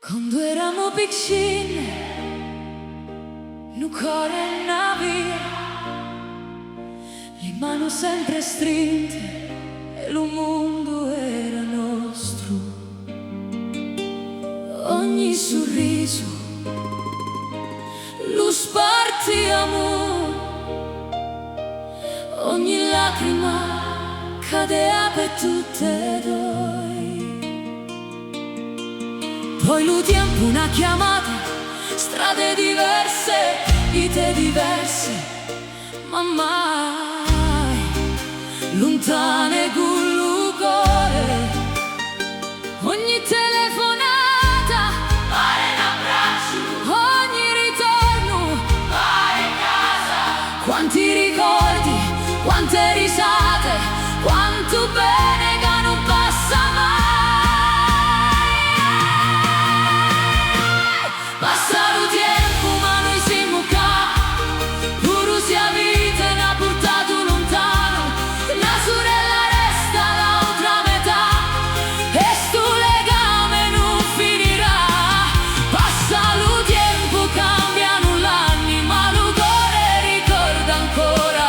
Quando eravamo piccini, nu cuore navia, le mani sempre strinte e lo mondo era nostro. Ogni sorriso lo spartiamo, ogni lacrima cadeva per tutte e due. Poi lo tempo una chiamata, strade diverse, vite diverse, ma mai lontane con il cuore. Ogni telefonata pare un abbraccio, ogni ritorno pare casa. Quanti ricordi, quante risate, quanto bene che non passa mai. Passa il tempo ma noi siamo qua, pure se la vita ne ha portato lontano. La sorella resta l'altra metà e sto legame non finirà. Passa il tempo, cambiano gli anni, ma il cuore ricorda ancora.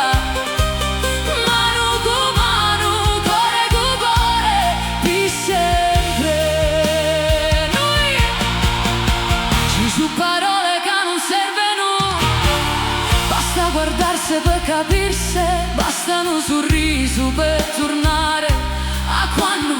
Mano con mano, cuore con cuore, per sempre. Noi ci sono parole che non servono, basta guardarsi per capirsi, basta un sorriso per tornare a quando